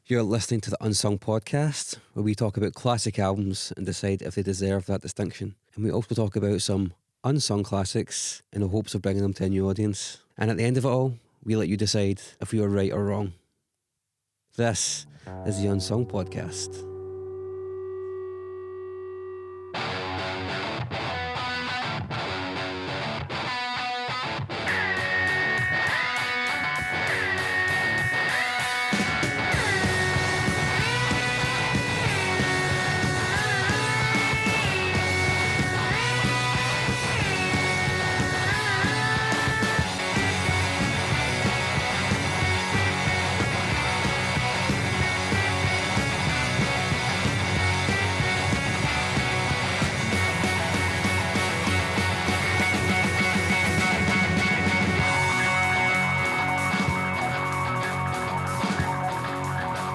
You're listening to the Unsung Podcast, where we talk about classic albums and decide if they deserve that distinction. And we also talk about some unsung classics in the hopes of bringing them to a new audience. And at the end of it all, we let you decide if we were right or wrong. This is the Unsung Podcast.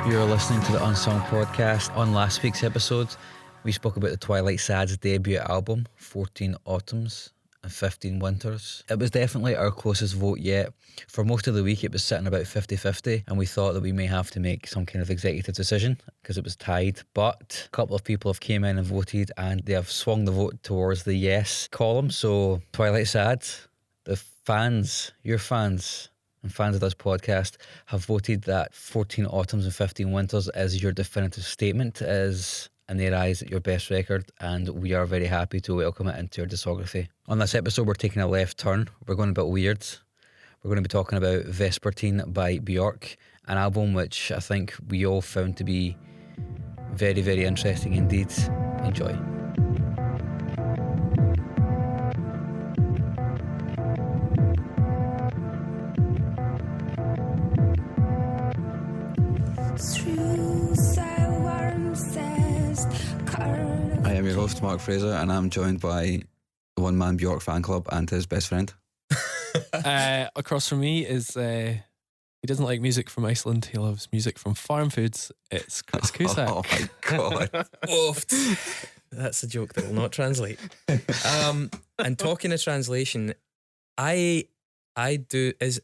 You're listening to the Unsung Podcast. On last week's episode, we spoke about the Twilight Sad's debut album, 14 Autumns and 15 Winters. It was definitely our closest vote yet. For most of the week, it was sitting about 50-50, and we thought that we may have to make some kind of executive decision because it was tied. But a couple of people have came in and voted, and they have swung the vote towards the yes column. So Twilight Sad, the fans, your fans, and fans of this podcast have voted that 14 Autumns and 15 Winters is your definitive statement, is in their eyes your best record, and we are very happy to welcome it into your discography. On this episode, we're taking a left turn. We're going a bit weird. We're going to be talking about Vespertine by Bjork, an album which I think we all found to be very, very interesting indeed. Enjoy. I am your host, Mark Fraser, and I'm joined by the one-man Bjork fan club and his best friend. Across from me is he doesn't like music from Iceland, he loves music from farm foods. It's Chris Cusack. Oh my god. Oofed. That's a joke that will not translate. And talking of translation, I do is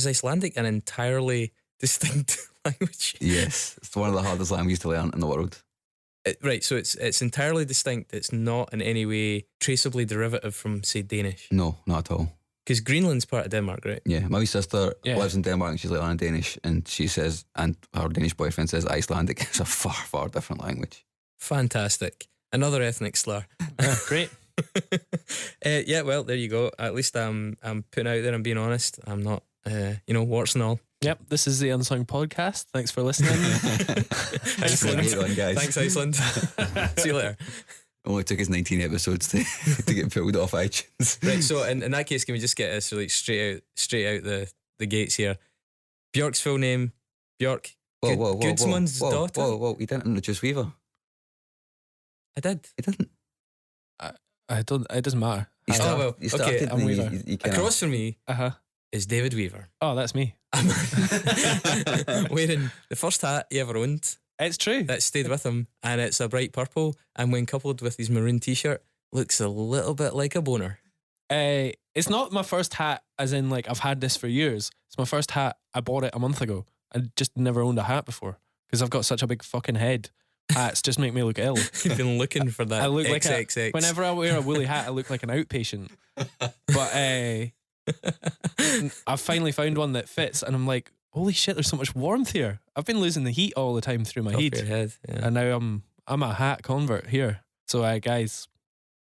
Icelandic an entirely distinct language? Yes, it's one of the hardest languages to learn in the world. Right, so it's entirely distinct. It's not in any way traceably derivative from, say, Danish. No, not at all. Because Greenland's part of Denmark, right? Yeah, my wee sister lives in Denmark and she's learning Danish, and she says, and her Danish boyfriend says Icelandic is a far, far different language. Fantastic. Another ethnic slur. Great. Yeah, well, there you go. At least I'm putting out there, I'm being honest. I'm not, warts and all. Yep, this is the Unsung Podcast. Thanks for listening. Iceland. Guys. Thanks, Iceland. See you later. Only took us 19 episodes to get pulled off iTunes. Right, so in that case, can we just get this like straight out the gates here? Bjork's full name, Bjork Gudmunds's daughter. Whoa, you didn't introduce Weaver. I did. You didn't. I don't. It doesn't matter. You started, okay, I'm Weaver. Across from me Uh-huh. is David Weaver. Oh, that's me. Wearing the first hat he ever owned. It's true. That stayed with him, and it's a bright purple, and when coupled with his maroon t-shirt, looks a little bit like a boner. It's not my first hat, as in like I've had this for years. It's my first hat. I bought it a month ago. I just never owned a hat before because I've got such a big fucking head. Hats just make me look ill. You've been looking for that. I look XXX. like whenever I wear a woolly hat, I look like an outpatient. But I've finally found one that fits, and I'm like, holy shit, there's so much warmth here. I've been losing the heat all the time through my Off head. your head, yeah. And now I'm a hat convert here. So guys,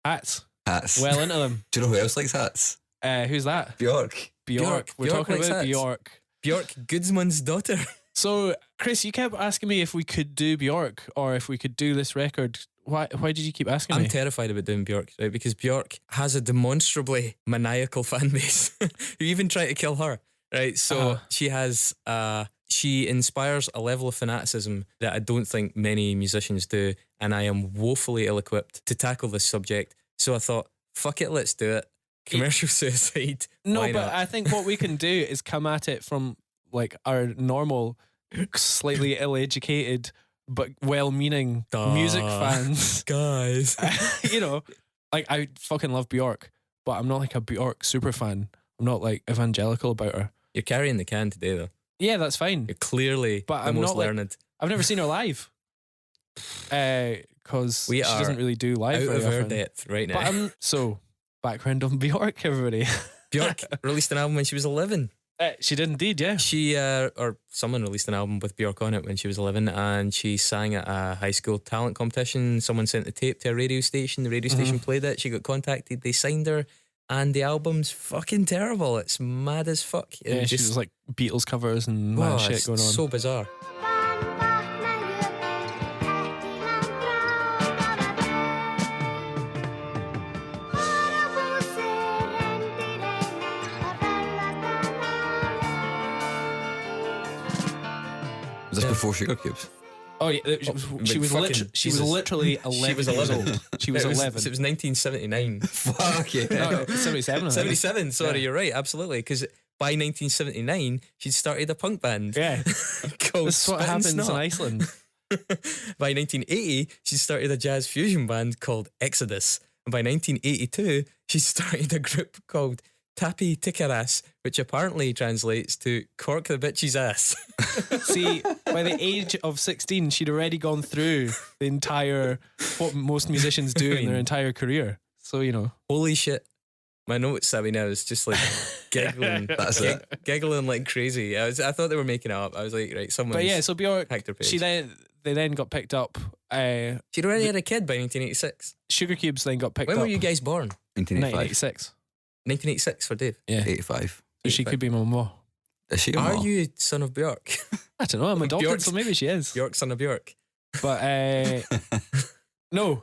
hats. Hats. Well into them. Do you know who else likes hats? Who's that? Bjork. Bjork. We're Bjork talking likes about hats. Bjork. Bjork Gudmunds's daughter. So, Chris, you kept asking me if we could do Bjork or if we could do this record. Why did you keep asking me? I'm terrified about doing Bjork, right? Because Bjork has a demonstrably maniacal fan base who even try to kill her, right? So she has, she inspires a level of fanaticism that I don't think many musicians do, and I am woefully ill-equipped to tackle this subject. So I thought, fuck it, let's do it. Commercial suicide. No, Why but not? I think what we can do is come at it from like our normal, slightly ill-educated but well-meaning music fans. Guys. You know, like I fucking love Bjork, but I'm not like a Bjork super fan. I'm not like evangelical about her. You're carrying the can today, though. Yeah, that's fine. You're clearly But the I'm most not like- learned. I've never seen her live. Because she doesn't really do live out very of her often. depth right now. But so, background on Bjork, everybody. Bjork released an album when she was 11. She did indeed, yeah. She or someone released an album with Bjork on it when she was 11, and she sang at a high school talent competition. Someone sent the tape to a radio station. The radio station played it. She got contacted. They signed her, and the album's fucking terrible. It's mad as fuck. Yeah, she was like Beatles covers and mad shit going on. So bizarre. Was this before Sugar Cubes? Oh yeah, she was literally 11 She was years 11. old. She was 11. It was 1979. Fuck yeah. No, 77. I think. 77, sorry, Yeah. you're right, absolutely. Because by 1979, she'd started a punk band. Yeah, called this is what Spit and happens in Snot. Iceland. By 1980, she started a jazz fusion band called Exodus. And by 1982, she started a group called Tapi Tikaras, which apparently translates to Cork the Bitch's Ass. See, by the age of 16, she'd already gone through the entire, what most musicians do in their entire career. So, you know. Holy shit. My notes, I mean, I was just like giggling. That's it. Giggling like crazy. I thought they were making it up. I was like, right, someone. But yeah, so Bjork, hacked her page. they then got picked up. She'd already had a kid by 1986. Sugar Cubes then got picked When up. were you guys born? 1985. 1986. 1986 for Dave. Yeah. 85. So she could be my mum. Is she a Are mom? you son of Bjork? I don't know. I'm adopted, Bjork's- so maybe she is. Bjork, son of Bjork. But no,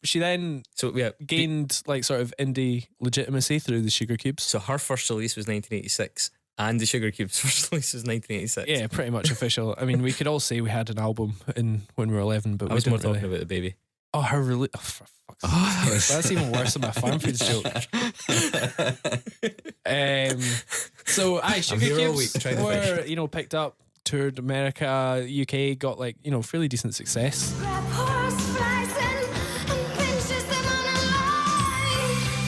she then So yeah, gained like sort of indie legitimacy through the Sugar Cubes. So her first release was 1986, and the Sugar Cubes' first release was 1986. Yeah, pretty much official. I mean, we could all say we had an album when we were 11, but I we was more didn't talking really. about the baby. Oh, her release. Oh, for fuck's sake. That's even worse than my farm foods joke. So, Sugar here all Cubes week trying to were, picked up, toured America, UK, got like, fairly decent success. Grab horseflies and pinches them on a line.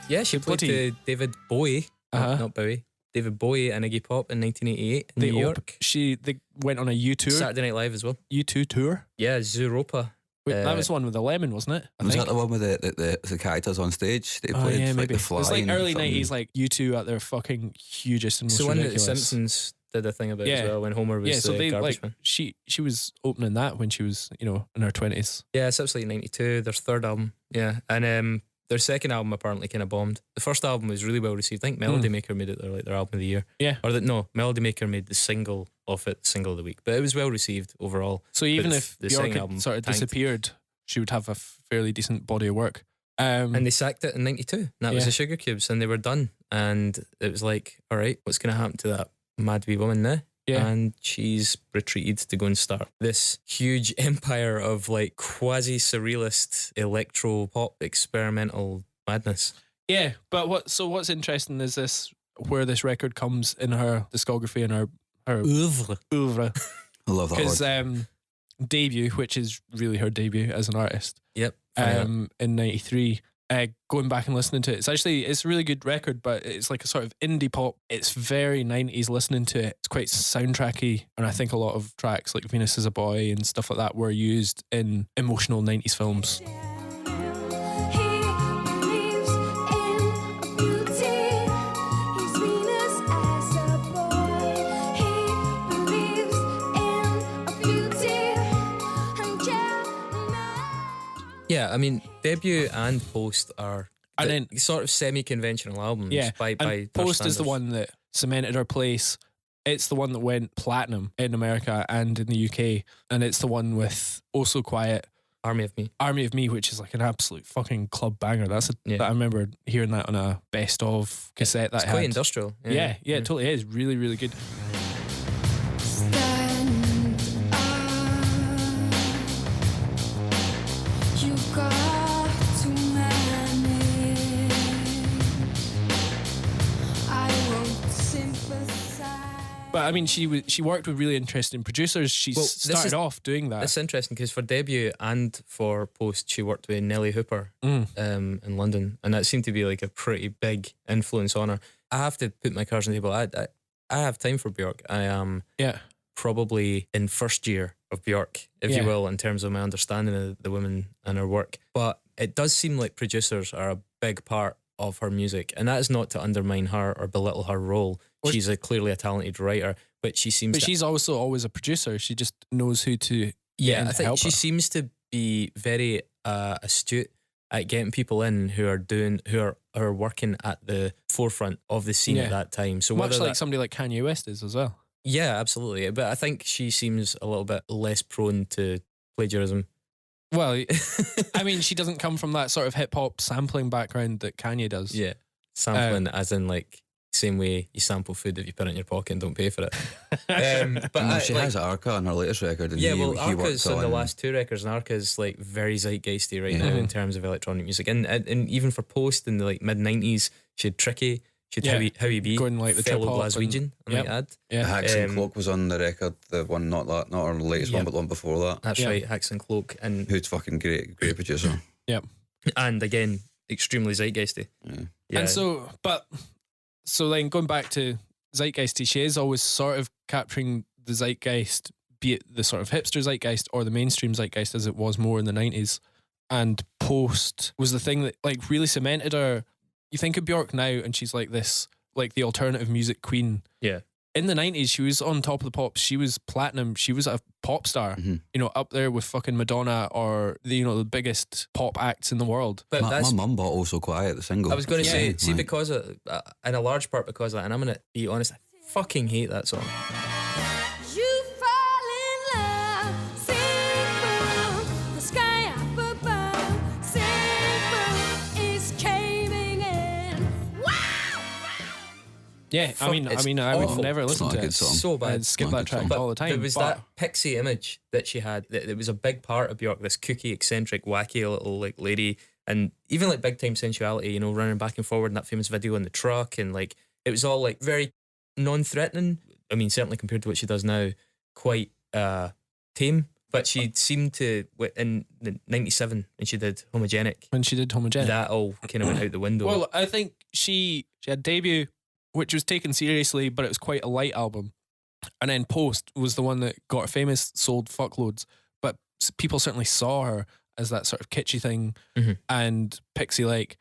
Yeah, she played bloody- to David Bowie, not Bowie, David Bowie and Iggy Pop in 1988 in New York. They went on a U2 Saturday Night Live as well. U2 tour. Yeah, Zooropa. Wait, that was the one with the lemon, wasn't it? I Was think. that the one with the characters on stage? They played yeah, like maybe. the fly. It was like and early something. 90s, like U2 at their fucking hugest and most So one that the ridiculous. Simpsons did a thing about Yeah. as well when Homer was Yeah, so the they garbage like man. she was opening that when she was in her 20s. Yeah, it's absolutely 92. Their third album. Yeah. And their second album apparently kind of bombed. The first album was really well received. I think Melody Maker made it their album of the year. Yeah. Melody Maker made the single off it, single of the week. But it was well received overall. So even But if the Bjork second had album sort of tanked. disappeared, she would have a fairly decent body of work. And they sacked it in 92. And that was Yeah. the Sugar Cubes, and they were done. And it was like, all right, what's going to happen to that mad wee woman now? Yeah. And she's retreated to go and start this huge empire of like quasi surrealist electro pop experimental madness. Yeah, but what's interesting is where this record comes in her discography and her Oeuvre. oeuvre. I love that Because word. debut, which is really her debut as an artist, Yep. in 93. Going back and listening to it, it's a really good record, but it's like a sort of indie pop. It's very 90s listening to it. It's quite soundtracky, and I think a lot of tracks like Venus is a Boy and stuff like that were used in emotional 90s films. Yeah, I mean, debut and post are And then- sort of semi-conventional albums. Yeah, by and their Post is the standards. one that cemented her place. It's the one that went platinum in America and in the UK, and it's the one with Oh So Quiet, Army of Me. Army of Me, which is like an absolute fucking club banger. Yeah. I remember hearing that on a best of cassette that It's I quite had. industrial. Yeah, it totally is. Really, really good. You got to manage. I won't sympathize. But I mean, she worked with really interesting producers. She Well, started off doing that. It's interesting because for debut and for post, she worked with Nellie Hooper in London, and that seemed to be like a pretty big influence on her. I have to put my cards on the table. I have time for Bjork. I am probably in first year of Bjork, if you will, in terms of my understanding of the woman and her work. But it does seem like producers are a big part of her music, and that is not to undermine her or belittle her role. She's clearly a talented writer, but she seems. But she's also always a producer. She just knows who to. I think she seems to be very astute at getting people in who are working at the forefront of the scene at that time. So much like somebody like Kanye West is as well. Yeah, absolutely. But I think she seems a little bit less prone to plagiarism. Well, I mean, she doesn't come from that sort of hip hop sampling background that Kanye does. Yeah, sampling as in like same way you sample food if you put it in your pocket and don't pay for it. But no, she has Arca on her latest record. And Arca's on the last two records, and Arca's like very zeitgeisty right now in terms of electronic music, and even for post in the like mid '90s, she had Tricky, she had How You Be, going like the fellow trip-hop Glaswegian, I might add. The Hacks and Cloak was on the record, the one not her latest one, but the one before that. That's right, Hacks and Cloak, and who's fucking great producer. And again, extremely zeitgeisty. And so then going back to zeitgeisty, she is always sort of capturing the zeitgeist, be it the sort of hipster zeitgeist or the mainstream zeitgeist as it was more in the 90s. And post was the thing that like really cemented her. You think of Bjork now and she's like this, like the alternative music queen. Yeah. In the 90s, she was on top of the pops. She was platinum. She was a pop star, up there with fucking Madonna or the biggest pop acts in the world. But my mum bought Also Quiet, the single. I was going to say, because of, in a large part because of that, and I'm going to be honest, I fucking hate that song. You fall in love, sing blue, the sky up above, sing blue is caving in. Wow! Yeah, I mean, I would never listen to it. So bad. I'd skip that track all the time. There was that pixie image that she had. It was a big part of Bjork. This kooky, eccentric, wacky little like lady, and even like big time sensuality. Running back and forward in that famous video in the truck, and like it was all like very non-threatening. I mean, certainly compared to what she does now, quite tame. But she seemed to in '97 when she did Homogenic. That all kind of went out the window. Well, I think she had debut, which was taken seriously, but it was quite a light album. And then Post was the one that got her famous, sold fuckloads. But people certainly saw her as that sort of kitschy thing and pixie-like.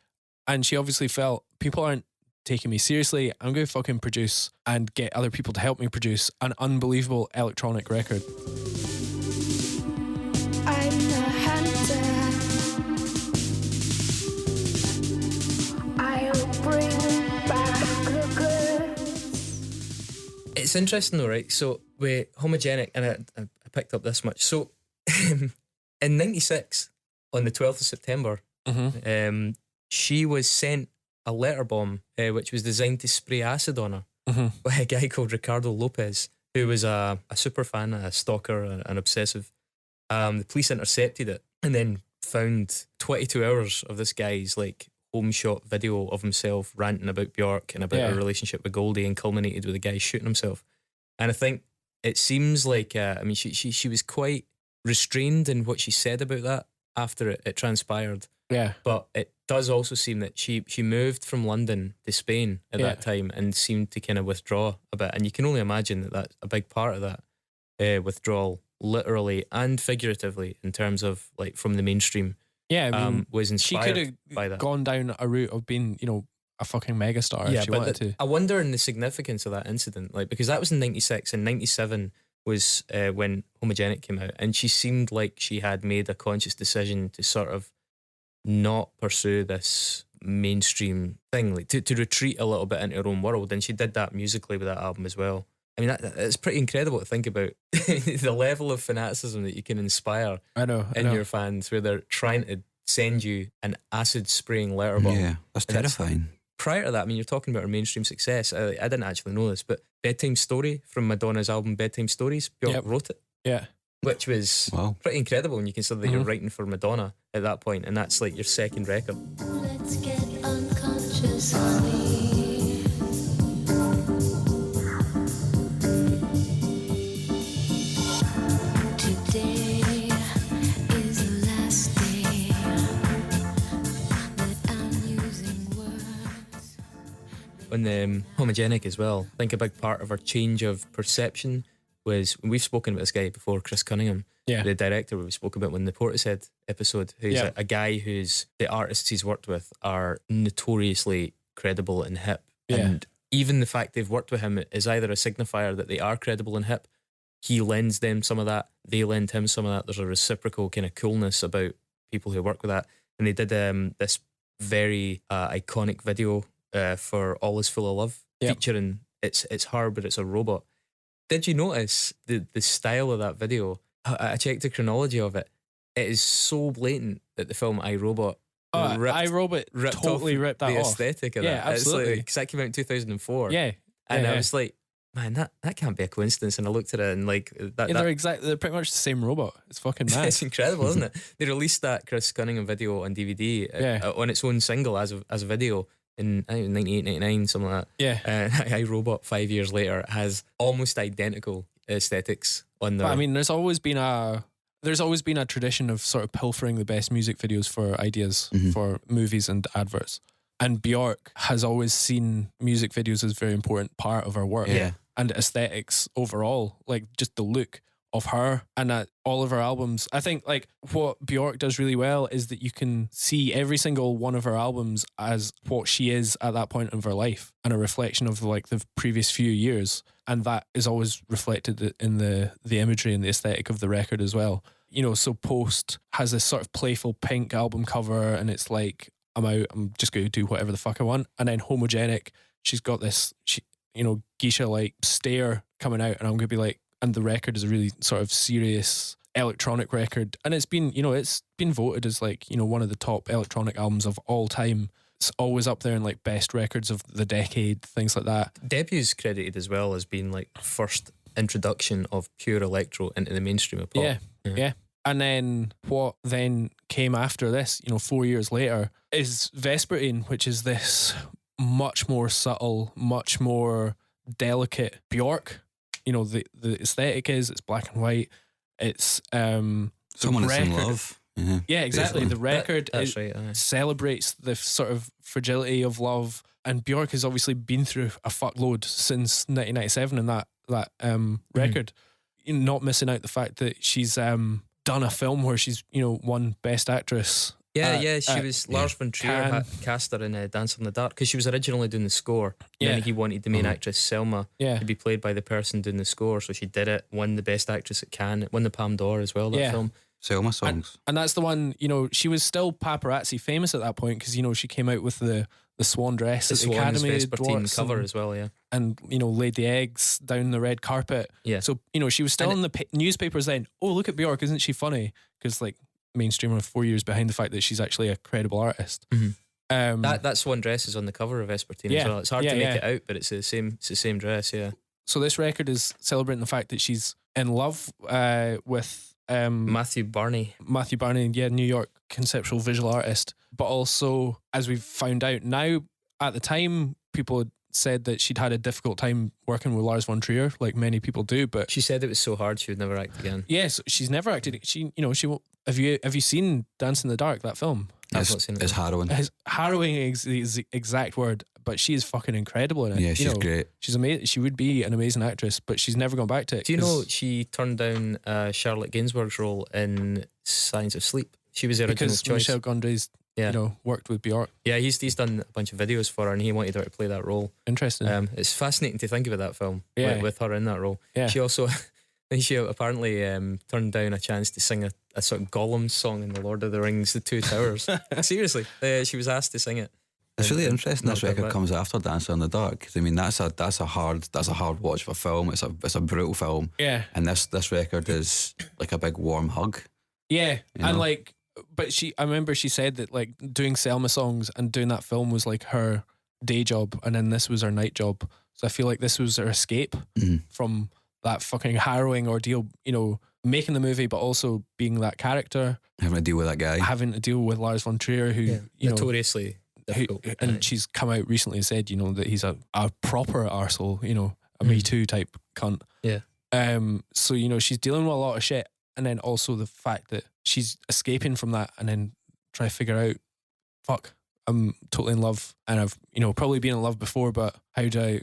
And she obviously felt, people aren't taking me seriously. I'm going to fucking produce and get other people to help me produce an unbelievable electronic record. I'm the hunter. I'll bring back the goods. It's interesting though, right? So with Homogenic, and I picked up this much. So in '96, on the 12th of September, she was sent a letter bomb, which was designed to spray acid on her by a guy called Ricardo Lopez, who was a super fan, a stalker, an obsessive. The police intercepted it and then found 22 hours of this guy's like home shot video of himself ranting about Bjork and about her relationship with Goldie, and culminated with the guy shooting himself. And I think it seems like she was quite restrained in what she said about that after it transpired. Yeah. But it does also seem that she moved from London to Spain at that time and seemed to kind of withdraw a bit. And you can only imagine that that's a big part of that withdrawal, literally and figuratively, in terms of like from the mainstream. Yeah, I mean, was inspired she could by have that. gone down a route of being, a fucking megastar if she wanted to. I wonder in the significance of that incident, like, because that was in '96 and '97 was when Homogenic came out, and she seemed like she had made a conscious decision to sort of not pursue this mainstream thing, like to retreat a little bit into her own world, and she did that musically with that album as well. I mean, it's pretty incredible to think about the level of fanaticism that you can inspire in your fans, where they're trying to send you an acid spraying letter bomb. Yeah, that's terrifying. Prior to that, I mean, you're talking about her mainstream success. I didn't actually know this, but Bedtime Story from Madonna's album Bedtime Stories, Bjork wrote it. Yeah. Which was pretty incredible when you consider that you're writing for Madonna at that point, and that's like your second record. Let's get unconscious, honey. on the homogenic as well, I think a big part of her change of perception was, we've spoken about this guy before, Chris Cunningham, the director we spoke about in the Portishead episode, who's a guy who's, the artists he's worked with are notoriously credible and hip. And even the fact they've worked with him is either a signifier that they are credible and hip, he lends them some of that, they lend him some of that. There's a reciprocal kind of coolness about people who work with that. And they did this very iconic video for All Is Full of Love, featuring it's her, but it's a robot. Did you notice the style of that video? I checked the chronology of it. It is so blatant that the film I, Robot ripped totally ripped that the off. aesthetic of Yeah, that. absolutely. Because that came out in 2004. Yeah. And yeah, I was like, man, that can't be a coincidence. And I looked at it and like that. They're pretty much the same robot. It's fucking mad. It's incredible, isn't it? They released that Chris Cunningham video on DVD on its own single as a video in, I think, 98, 99, something like that. Yeah. I, Robot 5 years later has almost identical aesthetics on there. But I mean, there's always been a tradition of sort of pilfering the best music videos for ideas for movies and adverts. And Bjork has always seen music videos as a very important part of her work. Yeah. And aesthetics overall, like just the look of her and at all of her albums. I think like what Bjork does really well is that you can see every single one of her albums as what she is at that point of her life and a reflection of like the previous few years. And that is always reflected in the imagery and the aesthetic of the record as well. You know, so Post has this sort of playful pink album cover and it's like, I'm out, I'm just going to do whatever the fuck I want. And then Homogenic, she's got this, geisha-like stare coming out and I'm going to be like, and the record is a really sort of serious electronic record. And it's been voted as like, one of the top electronic albums of all time. It's always up there in like best records of the decade, things like that. Debut's credited as well as being like first introduction of pure electro into the mainstream of pop. Yeah. And then what then came after this, 4 years later, is Vespertine, which is this much more subtle, much more delicate Bjork. The aesthetic it's black and white. It's someone that's in love. Yeah, exactly. The record that's right, celebrates the sort of fragility of love. And Bjork has obviously been through a fuckload since 1997 in that record. Not missing out the fact that she's done a film where she's won Best Actress. She was Lars von Trier cast her in Dancer in the Dark because she was originally doing the score. And he wanted the main actress Selma to be played by the person doing the score, so she did it. Won the Best Actress at Cannes. Won the Palme d'Or as well. That film. Selma songs. And that's the one. she was still paparazzi famous at that point because she came out with the swan dress at the Academy Vespertine cover as well. And laid the eggs down the red carpet. So she was still in the newspapers then. Oh, look at Bjork, isn't she funny? Because like mainstream are 4 years behind the fact that she's actually a credible artist. That swan dress is on the cover of Vespertine as well. It's hard to make it out, but it's the same dress. So this record is celebrating the fact that she's in love with Matthew Barney, New York conceptual visual artist. But also, as we've found out now, at the time, people had said that she'd had a difficult time working with Lars von Trier, like many people do. But she said it was so hard she would never act again. Yes, she's never acted. She won't. Have you seen Dance in the Dark? That film? I've not seen it. It's harrowing. Harrowing is the exact word, but she is fucking incredible in it. Yeah, she's great. She's amazing. She would be an amazing actress, but she's never gone back to it. Do you know she turned down Charlotte Gainsbourg's role in Signs of Sleep? She was the original because choice. Michel Gondry's worked with Bjork. Yeah, he's done a bunch of videos for her and he wanted her to play that role. Interesting. It's fascinating to think about that film with her in that role. Yeah. She also she apparently turned down a chance to sing a sort of Gollum song in The Lord of the Rings, The Two Towers. Seriously, she was asked to sing it. It's really interesting this record comes after Dancer in the Dark, because I mean that's a hard watch for a film. It's a brutal film. Yeah. And this record is like a big warm hug. Yeah. And like, but I remember she said that like doing Selma songs and doing that film was like her day job, and then this was her night job. So I feel like this was her escape from that fucking harrowing ordeal, making the movie, but also being that character, having to deal with that guy, having to deal with Lars von Trier, who notoriously difficult. And she's come out recently and said, that he's a proper arsehole, a Me Too type cunt. Yeah. So she's dealing with a lot of shit, and then also the fact that she's escaping from that, and then try to figure out, fuck, I'm totally in love, and I've, probably been in love before, but how do I,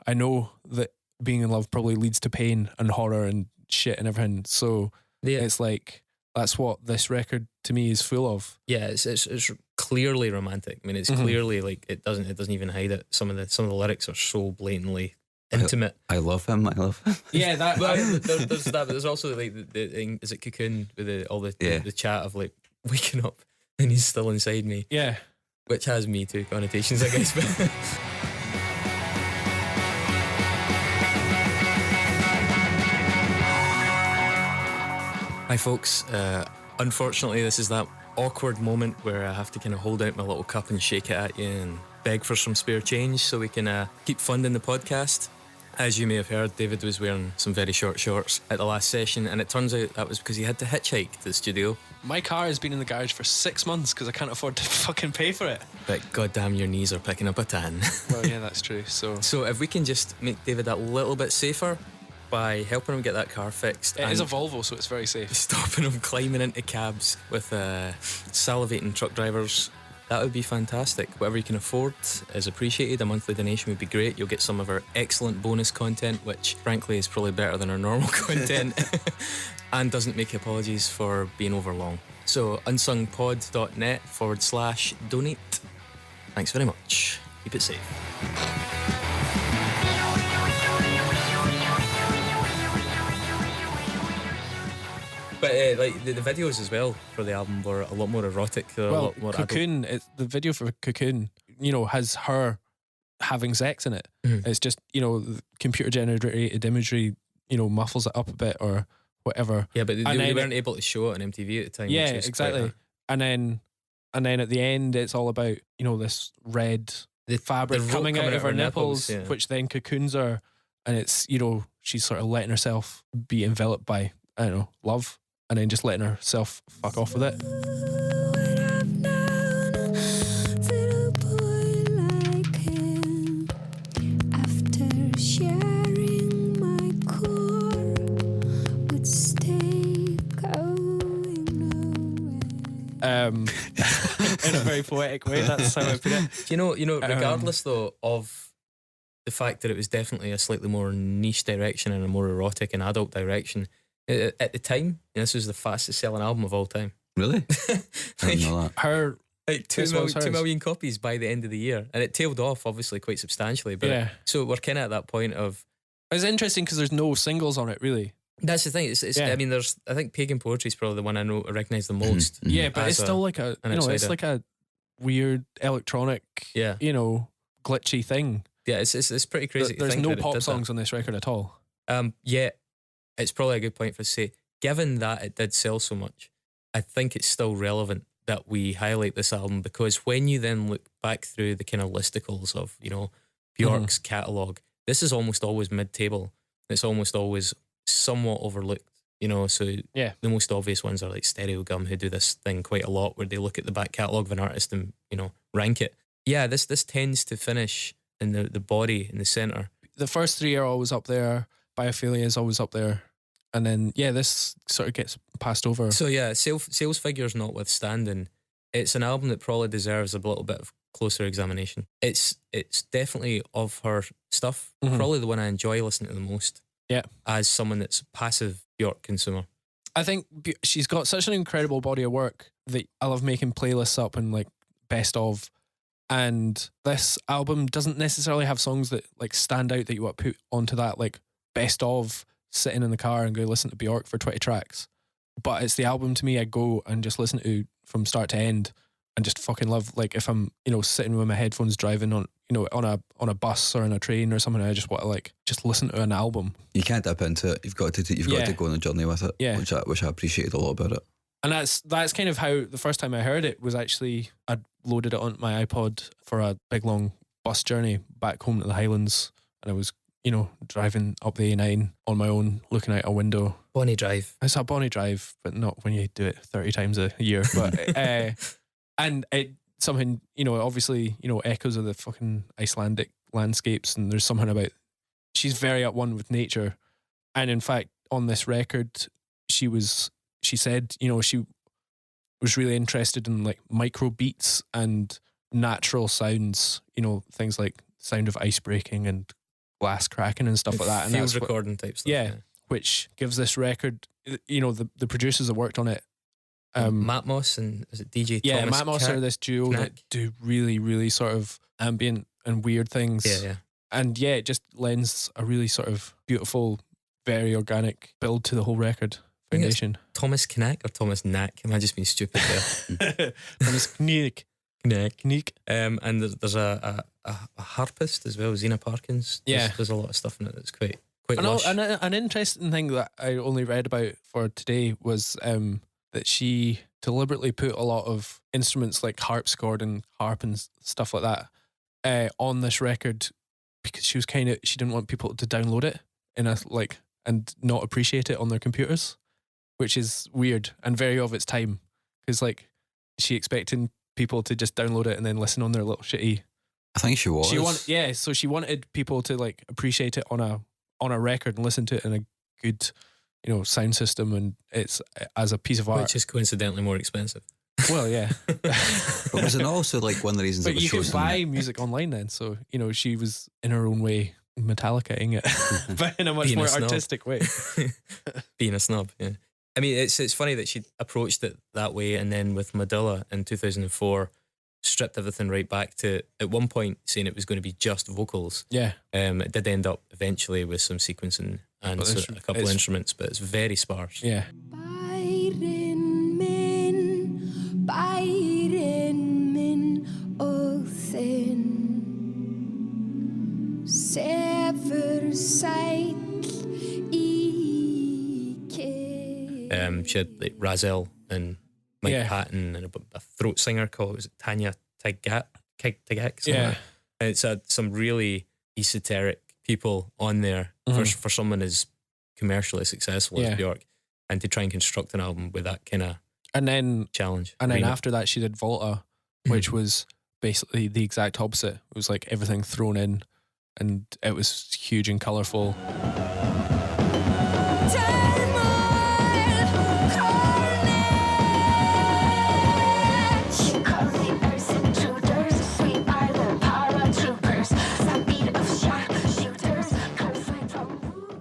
I know that being in love probably leads to pain and horror and shit and everything. So it's like, that's what this record to me is full of. Yeah, it's clearly romantic. I mean, it's clearly like it doesn't even hide it. Some of the lyrics are so blatantly intimate. I love him. Yeah, that. There's that, but there's also like the thing. Is it Cocoon with the chat of like waking up and he's still inside me? Yeah, which has Me Too connotations, I guess. But hi, folks. Unfortunately, this is that awkward moment where I have to kind of hold out my little cup and shake it at you and beg for some spare change so we can keep funding the podcast. As you may have heard, David was wearing some very short shorts at the last session, and it turns out that was because he had to hitchhike to the studio. My car has been in the garage for 6 months because I can't afford to fucking pay for it. But goddamn, your knees are picking up a tan. Well, yeah, that's true. So if we can just make David a little bit safer by helping him get that car fixed. It is a Volvo, so it's very safe. Stopping him climbing into cabs with salivating truck drivers. That would be fantastic. Whatever you can afford is appreciated. A monthly donation would be great. You'll get some of our excellent bonus content, which frankly is probably better than our normal content and doesn't make apologies for being over long. So unsungpod.net/donate. Thanks very much. Keep it safe. But like the videos as well for the album were a lot more erotic. A lot more Cocoon, the video for Cocoon, has her having sex in it. Mm-hmm. It's just, computer generated imagery, muffles it up a bit or whatever. Yeah, but they weren't able to show it on MTV at the time. Yeah, exactly. And then at the end, it's all about, this red fabric coming out of her nipples, yeah. Which then cocoons her, and it's, she's sort of letting herself be enveloped by, I don't know, love. And then just letting herself fuck off with it. In a very poetic way, that's how I put it. You know, regardless though of the fact that it was definitely a slightly more niche direction and a more erotic and adult direction, at the time, this was the fastest selling album of all time. Really? I didn't know that. Her, like 2 million copies by the end of the year, and it tailed off obviously quite substantially. But yeah. So we're kind of at that point of. It's interesting because there's no singles on it really. That's the thing. It's yeah. I mean, I think Pagan Poetry is probably the one I recognise the most. Mm-hmm. Yeah, but it's still like it's like a weird electronic, glitchy thing. Yeah, it's pretty crazy. There's no pop songs on this record at all. Yeah. It's probably a good point for us to say, given that it did sell so much, I think it's still relevant that we highlight this album, because when you then look back through the kind of listicles of, Bjork's catalogue, this is almost always mid-table. It's almost always somewhat overlooked, so yeah. The most obvious ones are like Stereo Gum, who do this thing quite a lot where they look at the back catalogue of an artist and, rank it. Yeah, this tends to finish in the body, in the centre. The first 3 are always up there. Biophilia is always up there, and then this sort of gets passed over. So yeah, sales figures notwithstanding, it's an album that probably deserves a little bit of closer examination. It's definitely of her stuff, probably the one I enjoy listening to the most. Yeah, as someone that's a passive Bjork consumer, I think she's got such an incredible body of work that I love making playlists up and like best of. And this album doesn't necessarily have songs that like stand out that you want to put onto that like best of sitting in the car and go listen to Bjork for 20 tracks. But it's the album to me I go and just listen to from start to end and just fucking love. Like if I'm, sitting with my headphones driving on, on a bus or on a train or something, I just want to like just listen to an album. You can't dip into it. You've got to go on a journey with it. Yeah. Which I appreciated a lot about it. And that's kind of how the first time I heard it was actually I loaded it on my iPod for a big long bus journey back home to the Highlands, and I was driving up the A9 on my own, looking out a window. Bonnie Drive. It's a Bonnie Drive, but not when you do it 30 times a year. But and it something, obviously, echoes of the fucking Icelandic landscapes, and there's something about she's very at one with nature. And in fact, on this record, she said, she was really interested in like micro beats and natural sounds, things like sound of ice breaking and glass cracking and stuff like that. And field that's recording type stuff. yeah, which gives this record, the producers that worked on it. Matmos and is it DJ Thomas? Matmos are this duo that do really, really sort of ambient and weird things. Yeah. And it just lends a really sort of beautiful, very organic build to the whole record foundation. Thomas Knack or Thomas Knack? Am I just being stupid there? Thomas Knack. And there's a harpist as well, Zena Parkins. There's a lot of stuff in it that's quite lush. And an interesting thing that I only read about for today was that she deliberately put a lot of instruments like harpsichord and harp and stuff like that on this record because she didn't want people to download it and not appreciate it on their computers, which is weird and very of its time because she expecting people to just download it and then listen on their little shitty. I think she was. So she wanted people to appreciate it on a record and listen to it in a good, sound system, and it's as a piece of art, which is coincidentally more expensive. Well, yeah. But was it also one of the reasons? But you can buy music online then, so she was in her own way Metallica-ing it, but in a much more artistic way. Being a snob, yeah. I mean, it's funny that she approached it that way, and then with Medulla in 2004, stripped everything right back to at one point saying it was going to be just vocals. Yeah. It did end up eventually with some sequencing and a couple of instruments, but it's very sparse. Yeah. Bærin minn og þinn sefur sæll í kyrrð. She had Razel and Mike Patton and a throat singer called Tanya Tagak. Yeah. And it's had some really esoteric people on there for someone as commercially successful as Bjork, and to try and construct an album with that kind of challenge. And then after that she did Volta, which was basically the exact opposite. It was everything thrown in, and it was huge and colourful.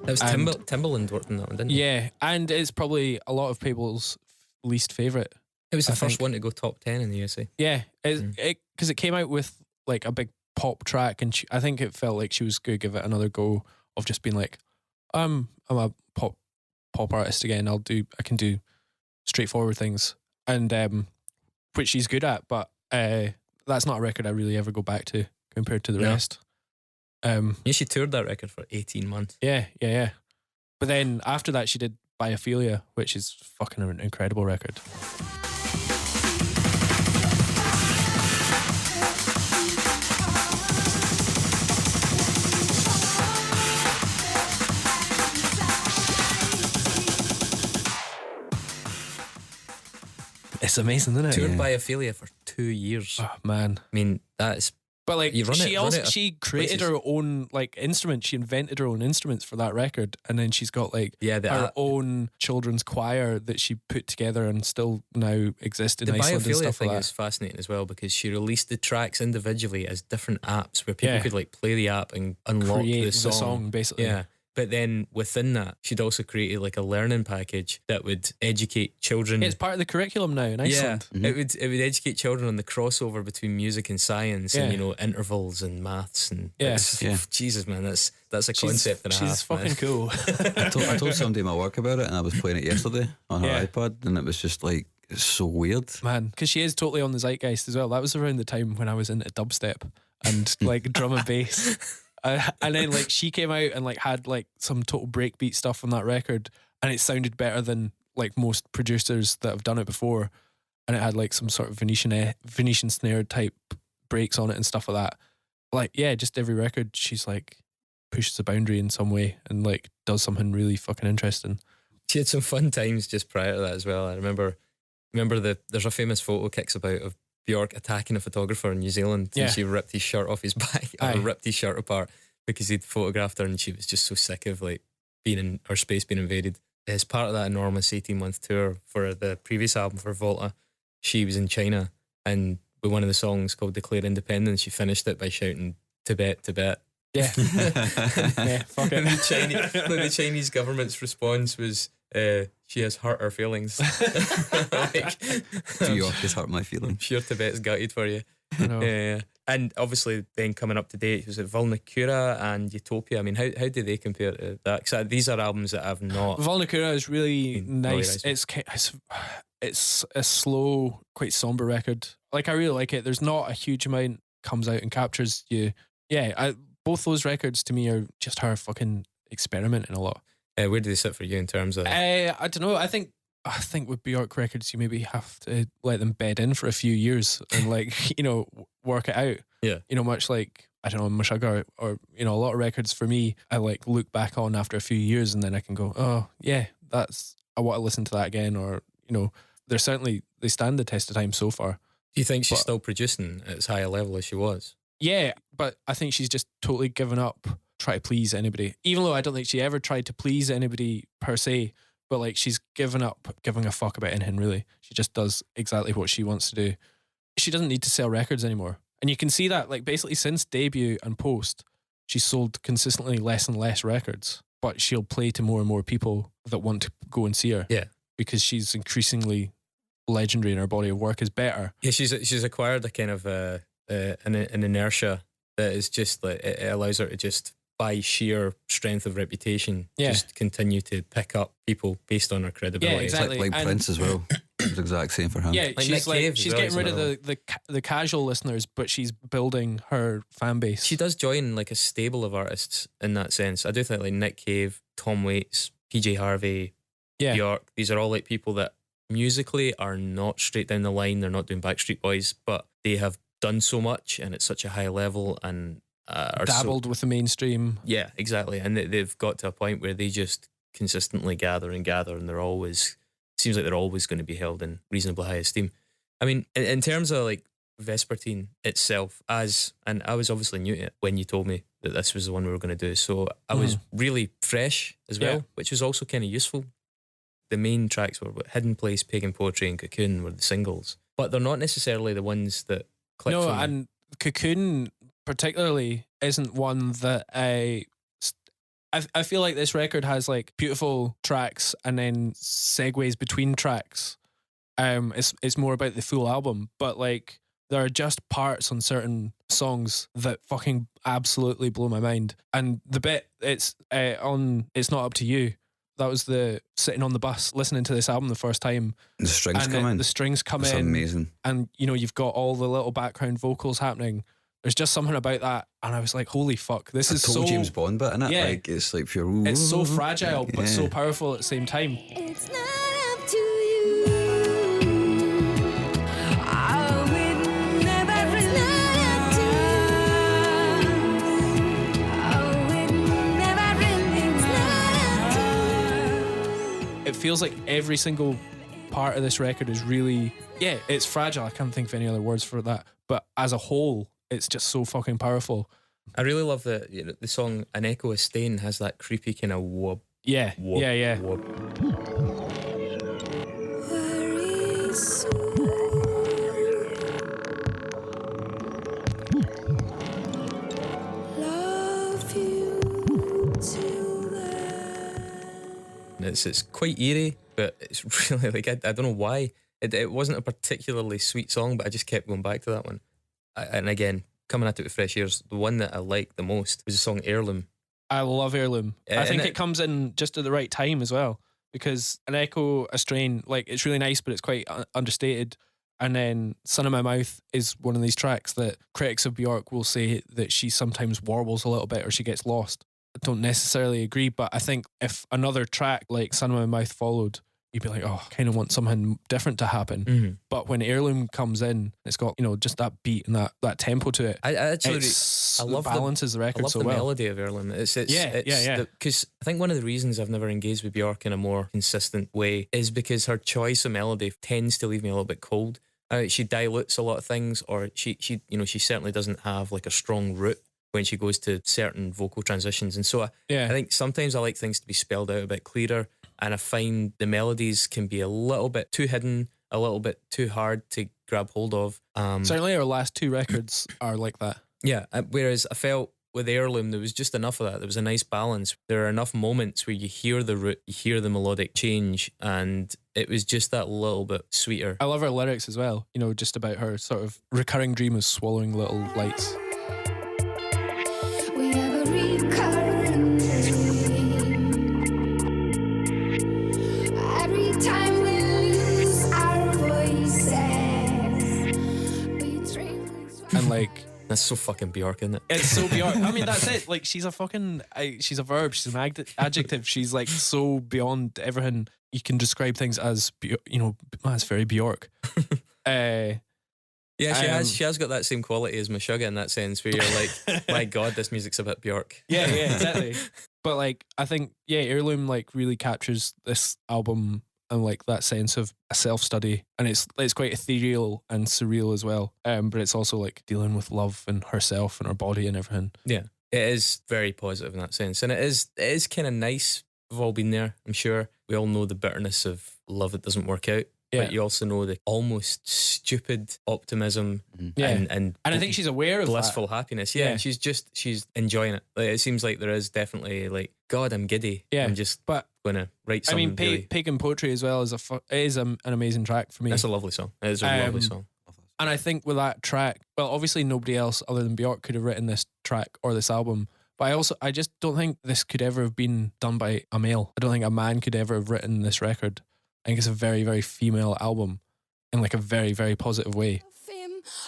That was Timbaland worked on that one, didn't he? Yeah, and it's probably a lot of people's least favourite. It was the first one to go top 10 in the USA. Yeah, because it came out with a big pop track, and I think it felt like she was going to give it another go of just being I'm a pop artist again. I can do straightforward things, and which she's good at. But that's not a record I really ever go back to compared to the rest. She toured that record for 18 months. Yeah. But then after that, she did Biophilia, which is fucking an incredible record. It's amazing, isn't it? Toured Biophilia for 2 years. Oh, man. I mean, that's... But she created her own instruments. She invented her own instruments for that record, and then she's got her own children's choir that she put together and still now exists in Iceland and stuff thing like that. Is fascinating as well because she released the tracks individually as different apps where people could play the app and unlock create the song basically. Yeah. But then within that, she'd also created a learning package that would educate children. It's part of the curriculum now in Iceland. Yeah, it would educate children on the crossover between music and science, and intervals and maths and Jesus, man, that's a concept and a half. She's fucking cool. I told somebody at my work about it, and I was playing it yesterday on her iPod, and it was just it's so weird, man. Because she is totally on the zeitgeist as well. That was around the time when I was into dubstep and drum and bass. And then she came out and had some total breakbeat stuff on that record, and it sounded better than most producers that have done it before, and it had some sort of Venetian snare type breaks on it and stuff like that. Just every record she's pushes the boundary in some way and does something really fucking interesting. She had some fun times just prior to that as well. I remember there's a famous photo kicks about of Bjork attacking a photographer in New Zealand, and she ripped his shirt off his back, or ripped his shirt apart because he'd photographed her, and she was just so sick of being in her space being invaded. As part of that enormous 18-month tour for the previous album for Volta, she was in China, and with one of the songs called Declare Independence, she finished it by shouting Tibet, Tibet. Yeah. Yeah, fuck And it. the Chinese government's response was, she has hurt her feelings. Like, Bjork has hurt my I'm feelings. sure Tibet's gutted for you. I know. And obviously then coming up to date, was it Vulnicura and Utopia? I mean, how do they compare to that? Because these are albums that I've not... Vulnicura is really nice. familiarised It's a slow, quite somber record. Like, I really like it. There's not a huge amount comes out and captures you. Yeah, both those records to me are just her fucking experimenting a lot. where do they sit for you in terms of... I don't know. I think with Bjork records, you maybe have to let them bed in for a few years and like, you know, work it out. Yeah. You know, much like, I don't know, Meshuggah or, you know, a lot of records for me, I like look back on after a few years and then I can go, oh yeah, I want to listen to that again. Or, you know, they stand the test of time so far. Do you think she's still producing at as high a level as she was? Yeah, but I think she's just totally given up trying to please anybody. Even though I don't think she ever tried to please anybody per se, but like she's given up giving a fuck about anything really. She just does exactly what she wants to do. She doesn't need to sell records anymore. And you can see that like basically since debut and post, she's sold consistently less and less records, but she'll play to more and more people that want to go and see her. Yeah. Because she's increasingly legendary and her body of work is better. Yeah, she's acquired a kind of an inertia that is just like it allows her to just by sheer strength of reputation just continue to pick up people based on her credibility. Yeah, exactly. Like Prince as well. It's the exact same for him. Yeah, Like she's getting rid of the casual listeners, but she's building her fan base. She does join like a stable of artists in that sense. I do think like Nick Cave, Tom Waits, PJ Harvey, Bjork, these are all like people that musically are not straight down the line. They're not doing Backstreet Boys, but they have done so much and it's such a high level and are dabbled with the mainstream. Yeah, exactly. And they've got to a point where they just consistently gather and they're always, seems like they're always going to be held in reasonably high esteem. I mean, in terms of like Vespertine itself, and I was obviously new to it when you told me that this was the one we were going to do, so I was really fresh as well, which was also kind of useful. The main tracks were Hidden Place, Pagan Poetry and Cocoon were the singles, but they're not necessarily the ones that click for me. And Cocoon particularly isn't one that I feel like this record has like beautiful tracks and then segues between tracks. It's more about the full album, but like there are just parts on certain songs that fucking absolutely blow my mind. And the bit it's on It's Not Up to You, that was the sitting on the bus listening to this album the first time. The strings come in. The strings come That's in. amazing. And you know, you've got all the little background vocals happening. There's just something about that, and I was like, "Holy fuck! This is so James Bond bit in it. Yeah. Like it's like pure. It's so fragile, but so powerful at the same time." It's not up to you. I would never. It's not up to you. I would never. It's not up to you. It feels like every single part of this record is really, it's fragile. I can't think of any other words for that. But as a whole, it's just so fucking powerful. I really love the song An Echo of Stain has that creepy kind of whoop. Yeah. Whoop. Very soon. Love you till then. It's quite eerie, but it's really like I don't know why. It wasn't a particularly sweet song, but I just kept going back to that one. And again, coming at it with fresh ears, the one that I liked the most was the song Heirloom. I love Heirloom. I think and it comes in just at the right time as well, because An Echo, A Strain, like it's really nice, but it's quite understated. And then Son of My Mouth is one of these tracks that critics of Bjork will say that she sometimes warbles a little bit or she gets lost. I don't necessarily agree, but I think if another track like Son of My Mouth followed, you'd be like, oh, I kind of want something different to happen. Mm-hmm. But when Heirloom comes in, it's got, you know, just that beat and that tempo to it. I actually I love balances the record I love so the well. melody of Heirloom. It's yeah. Because I think one of the reasons I've never engaged with Bjork in a more consistent way is because her choice of melody tends to leave me a little bit cold. She dilutes a lot of things, or she certainly doesn't have like a strong root when she goes to certain vocal transitions. And so I think sometimes I like things to be spelled out a bit clearer. And I find the melodies can be a little bit too hidden, a little bit too hard to grab hold of. Certainly our last two records are like that. Yeah, whereas I felt with Heirloom there was just enough of that. There was a nice balance. There are enough moments where you hear the root, you hear the melodic change, and it was just that little bit sweeter. I love her lyrics as well, you know, just about her sort of recurring dream of swallowing little lights. We have a recurring dream. Every time we lose our voices, we dream. And like, That's so fucking Bjork, isn't it? it's so Bjork. I mean, that's it. Like, she's a fucking, she's a verb, she's an adjective. She's like so beyond everything. You can describe things as, you know, that's very Bjork. Yeah, she has got that same quality as Meshuggah in that sense, where you're like, my God, this music's a bit Bjork. Yeah, exactly. But like, I think, Heirloom like really captures this album and like that sense of a self-study, and it's quite ethereal and surreal as well. But it's also like dealing with love and herself and her body and everything. Yeah, it is very positive in that sense, and it is kind of nice. We've all been there, I'm sure. We all know the bitterness of love that doesn't work out. Yeah. But you also know the almost stupid optimism and I think she's aware of blissful happiness. Yeah, Yeah. and she's enjoying it. Like, it seems like there is definitely like, God, I'm giddy. Yeah, I'm just but gonna write I something. mean, really, Pagan Poetry as well is an amazing track for me. that's a lovely song. It is a lovely song. And I think with that track, well, obviously nobody else other than Bjork could have written this track or this album. But I just don't think this could ever have been done by a male. I don't think a man could ever have written this record. I think it's a very, very female album in like a very, very positive way.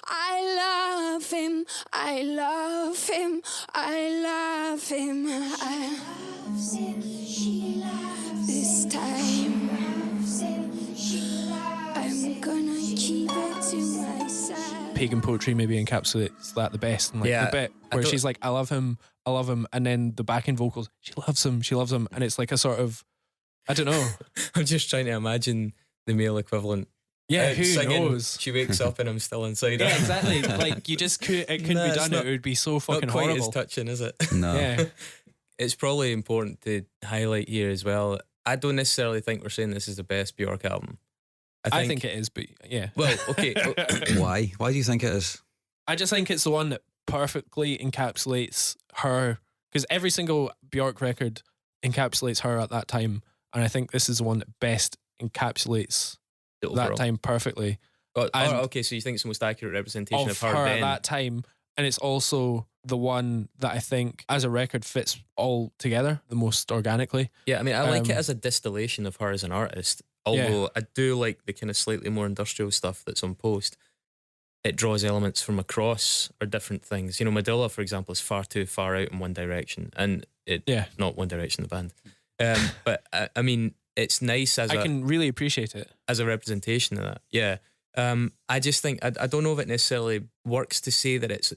I love him, I love him, I love him, I love him, she loves this time. I'm gonna keep it to myself. Pagan Poetry maybe encapsulates that the best. And like Yeah, the bit where she's like, I love him, and then the backing vocals, she loves him, and it's like a sort of, I don't know. I'm just trying to imagine the male equivalent. Yeah, who singing, knows? She wakes up and I'm still inside her. Yeah, exactly. Like you just it couldn't No, be it's done. not- It would be so fucking Not quite horrible. as touching, is it? No. Yeah, It's probably important to highlight here as well. I don't necessarily think we're saying this is the best Bjork album. I think it is, but yeah. Well, okay. Why? Why do you think it is? I just think it's the one that perfectly encapsulates her, because every single Bjork record encapsulates her at that time, and I think this is the one that best encapsulates Overall. that time perfectly. Okay, so you think it's the most accurate representation of her at then? that time, and it's also the one that I think as a record fits all together the most organically. Yeah, I mean, I like it Um, as a distillation of her as an artist. Although I do like the kind of slightly more industrial stuff that's on Post. It draws elements from across or different things. You know, Medulla, for example, is far too far out in one direction, and not One Direction, the band. But I mean, it's nice as I can really appreciate it. as a representation of that. Yeah. I just think I don't know if it necessarily works to say that it's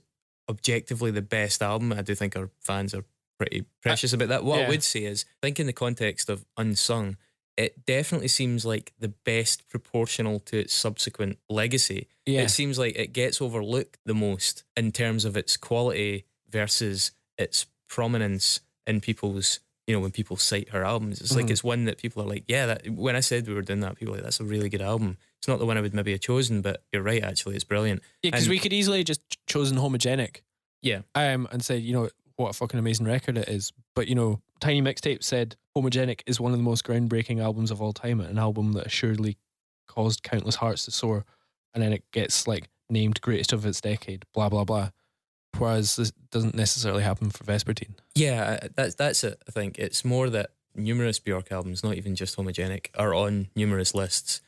objectively the best album. I do think our fans are pretty precious about that. What I would say is, I think in the context of Unsung, it definitely seems like the best proportional to its subsequent legacy. Yeah. It seems like it gets overlooked the most in terms of its quality versus its prominence in people's, you know, when people cite her albums. It's like it's one that people are like, yeah, that, when I said we were doing that, people were like, that's a really good album. It's not the one I would maybe have chosen, but you're right, actually, it's brilliant. Yeah, because And- we could easily just chosen Homogenic. Yeah. And said, you know, what a fucking amazing record it is. But, you know, Tiny Mixtape said Homogenic is one of the most groundbreaking albums of all time, an album that assuredly caused countless hearts to soar. And then it gets like named greatest of its decade, blah, blah, blah. Whereas this doesn't necessarily happen for Vespertine. Yeah, that's it. I think it's more that numerous Bjork albums, not even just Homogenic, are on numerous lists.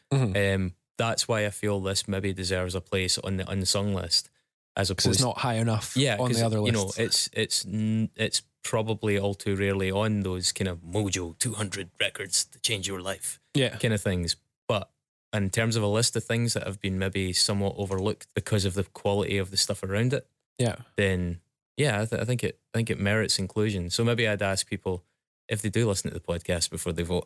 That's why I feel this maybe deserves a place on the unsung list, as Because opposed it's not high enough yeah, on the other you lists. know, it's probably all too rarely on those kind of Mojo 200 records to change your life Yeah. kind of things. But in terms of a list of things that have been maybe somewhat overlooked because of the quality of the stuff around it, Yeah. then yeah, I think it merits inclusion. So maybe I'd ask people, if they do listen to the podcast before they vote,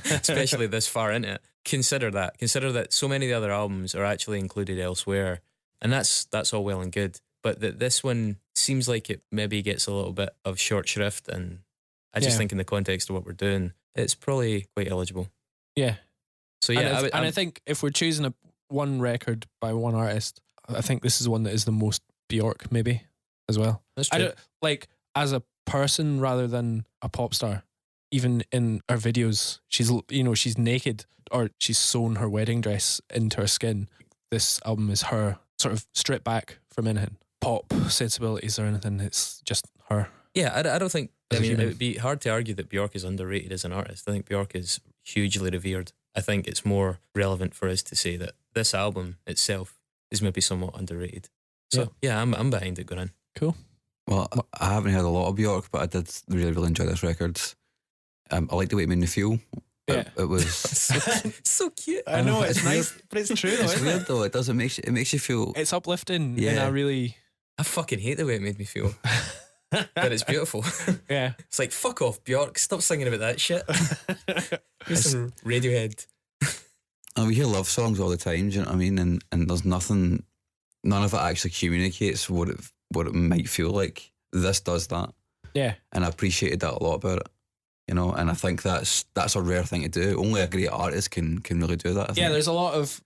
especially this far into it, consider that so many of the other albums are actually included elsewhere, and that's all well and good, but that this one seems like it maybe gets a little bit of short shrift, and I just think in the context of what we're doing, it's probably quite eligible. Yeah. So yeah, I think if we're choosing one record by one artist, I think this is one that is the most Bjork, maybe, as well. That's I true. don't, like, as a person rather than a pop star. Even in her videos, she's naked or she's sewn her wedding dress into her skin. This album is her sort of stripped back from anything, pop sensibilities or anything. It's just her. Yeah, I don't think. As I a mean, human. it would be hard to argue that Bjork is underrated as an artist. I think Bjork is hugely revered. I think it's more relevant for us to say that this album itself is maybe somewhat underrated. So yeah, I'm behind it going in. Cool. Well, I haven't heard a lot of Bjork, but I did really, really enjoy this record. I like the way it made me feel. Yeah. It was. So cute. I know, it's It's nice, but it's true though, It's isn't weird it? though. It does. It makes you feel. It's uplifting in Yeah. a really, I fucking hate the way it made me feel, but it's beautiful. yeah. It's like, fuck off, Bjork. Stop singing about that shit. Here's some Radiohead. And we hear love songs all the time. Do you know what I mean? And there's nothing. None of it actually communicates what it might feel like. This does that, Yeah. and I appreciated that a lot about it. You know, and I think that's a rare thing to do. Only a great artist can really do that. I think. Yeah, there's a lot of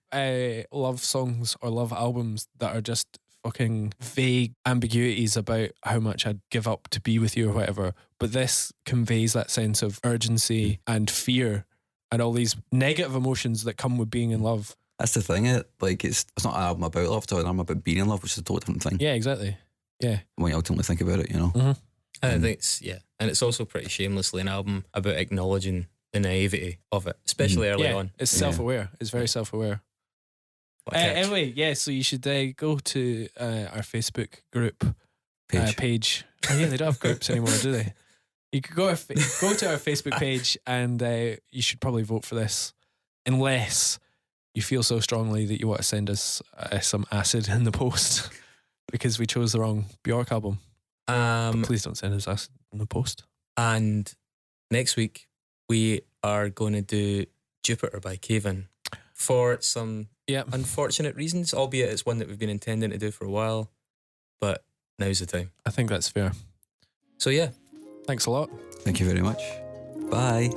love songs or love albums that are just fucking vague ambiguities about how much I'd give up to be with you or whatever. But this conveys that sense of urgency and fear and all these negative emotions that come with being in love. That's the thing. It's not an album about love. It's an album about being in love, which is a totally different thing. Yeah, exactly. Yeah. When you ultimately think about it, you know. Mm-hmm. I think and it's also pretty shamelessly an album about acknowledging the naivety of it, especially early Yeah, on. it's self-aware. It's very self-aware. What a catch. Anyway, yeah, so you should go to our Facebook group page. Oh yeah, they don't have groups anymore, do they? You could go to our Facebook page and you should probably vote for this, unless you feel so strongly that you want to send us some acid in the post because we chose the wrong Bjork album. But please don't send us acid in the post. And next week we are going to do Jupiter by Caven for some unfortunate reasons, albeit it's one that we've been intending to do for a while, but now's the time. I think that's fair. So yeah, Thanks a lot. Thank you very much. Bye.